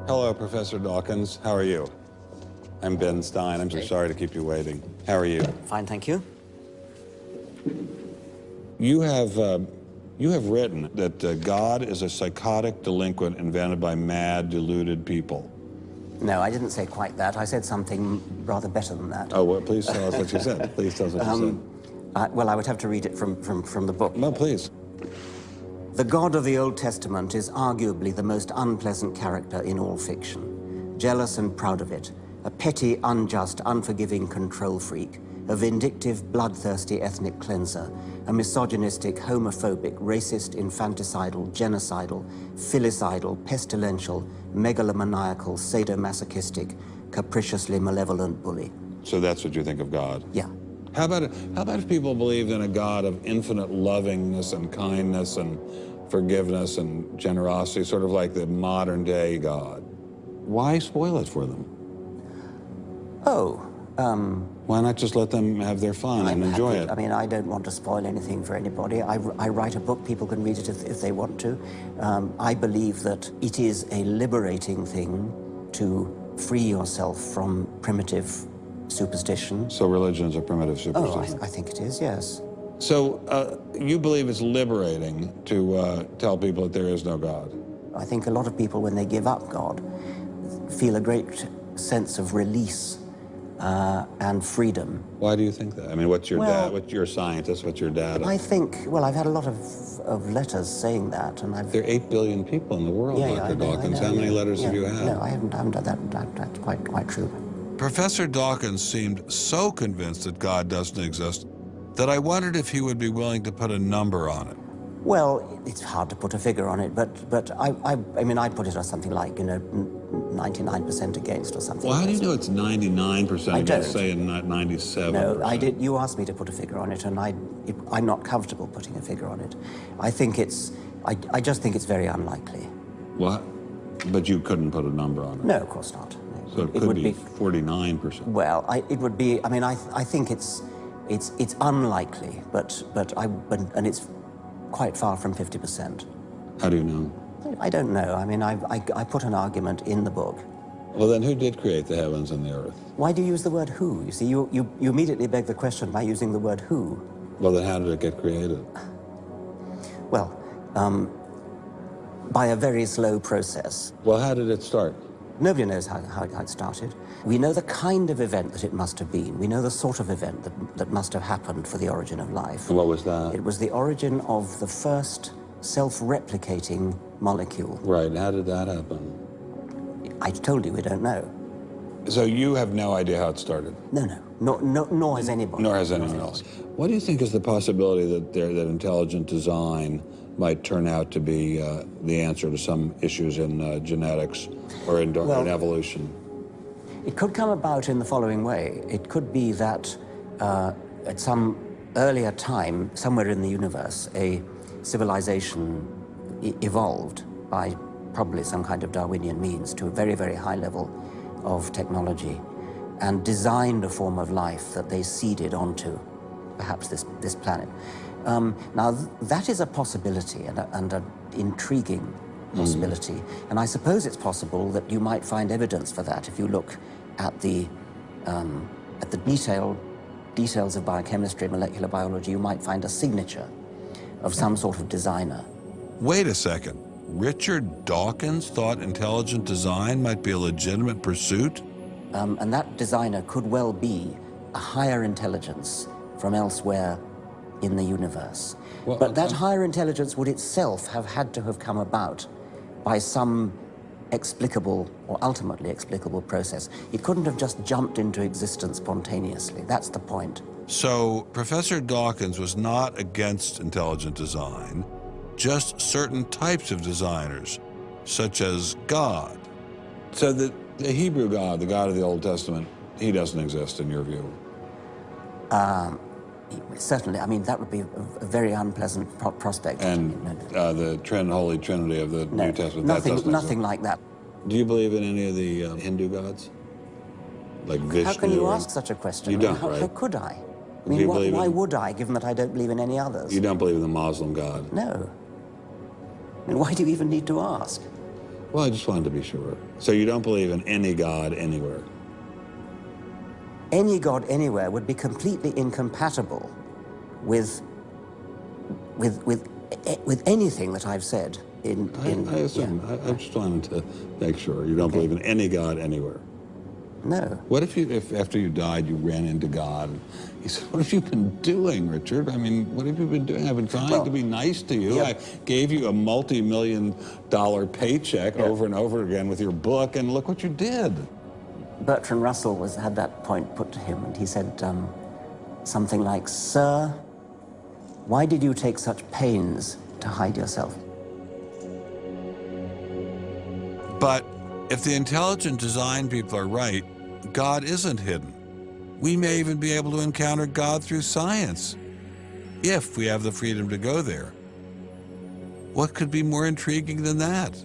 Hello, Professor Dawkins. How are you? I'm Ben Stein. I'm so sorry to keep you waiting. How are you? Fine, thank you. You have written that God is a psychotic delinquent invented by mad, deluded people. No, I didn't say quite that. I said something rather better than that. Oh, well, please tell us what you said. Please tell us what you said. Well, I would have to read it from the book. No, please. The God of the Old Testament is arguably the most unpleasant character in all fiction. Jealous and proud of it, a petty, unjust, unforgiving control freak, a vindictive, bloodthirsty ethnic cleanser, a misogynistic, homophobic, racist, infanticidal, genocidal, filicidal, pestilential, megalomaniacal, sadomasochistic, capriciously malevolent bully. So that's what you think of God? Yeah. How about if people believed in a God of infinite lovingness and kindness and forgiveness and generosity, sort of like the modern day God? Why spoil it for them? Oh, why not just let them have their fun and enjoy it? I mean, I don't want to spoil anything for anybody. I write a book, people can read it if they want to. I believe that it is a liberating thing to free yourself from primitive superstition. So religion is a primitive superstition? Oh, I think it is, yes. So you believe it's liberating to tell people that there is no God? I think a lot of people, when they give up God, feel a great sense of release and freedom. Why do you think that? I mean, what's your dad? What's your scientist? What's your dad? I think, well, I've had a lot of letters saying that, and I've... There are 8 billion people in the world, Dr. Dawkins. How many letters have you had? No, I haven't done that. That's quite true. Professor Dawkins seemed so convinced that God doesn't exist that I wondered if he would be willing to put a number on it. Well, it's hard to put a figure on it, but I mean, I'd put it as something like, 99% against or something. Well, how do you know it's 99% against, say, and not 97%? No, I did. You asked me to put a figure on it, and I'm not comfortable putting a figure on it. I think I just think it's very unlikely. What? But you couldn't put a number on it? No, of course not. No. So it could be 49%. Well, it would be. I mean, I think it's unlikely, but it's quite far from 50%. How do you know? I don't know. I mean, I put an argument in the book. Well, then who did create the heavens and the earth? Why do you use the word who? You see, you immediately beg the question by using the word who. Well, then how did it get created? Well, by a very slow process. Well, how did it start? Nobody knows how it started. We know the kind of event that it must have been. We know the sort of event that must have happened for the origin of life. And what was that? It was the origin of the first self-replicating molecule. Right. How did that happen? I told you we don't know. So you have no idea how it started? No. Nor has anybody. Nor has anyone else. What do you think is the possibility that intelligent design might turn out to be the answer to some issues in genetics or in evolution? It could come about in the following way. It could be that at some earlier time, somewhere in the universe, a civilization evolved by probably some kind of Darwinian means to a very, very high level of technology and designed a form of life that they seeded onto perhaps this planet. Now, that is a possibility and an intriguing possibility. And I suppose it's possible that you might find evidence for that if you look at the details of biochemistry, molecular biology. You might find a signature of some sort of designer. Wait a second. Richard Dawkins thought intelligent design might be a legitimate pursuit? And that designer could well be a higher intelligence from elsewhere in the universe. Well, but that higher intelligence would itself have had to have come about by some explicable or ultimately explicable process. It couldn't have just jumped into existence spontaneously. That's the point. So Professor Dawkins was not against intelligent design, just certain types of designers, such as God. So the Hebrew God, the God of the Old Testament, he doesn't exist in your view? Certainly. I mean, that would be a very unpleasant prospect. And the Holy Trinity of the New Testament, nothing like that. Do you believe in any of the Hindu gods? Like Vishnu? How can you ask such a question? You don't, right? How could I? I mean, why would I, given that I don't believe in any others? You don't believe in the Muslim God? No. I mean, why do you even need to ask? Well, I just wanted to be sure. So you don't believe in any God anywhere? Any God anywhere would be completely incompatible with anything that I've said I assume. Yeah. I just wanted to make sure. You don't believe in any God anywhere? No. What if after you died you ran into God and he said, what have you been doing, Richard? I mean, what have you been doing? I've been trying to be nice to you. Yeah. I gave you a multi-million-dollar paycheck over and over again with your book, and look what you did. Bertrand Russell had that point put to him, and he said something like, "Sir, why did you take such pains to hide yourself?" But if the intelligent design people are right, God isn't hidden. We may even be able to encounter God through science, if we have the freedom to go there. What could be more intriguing than that?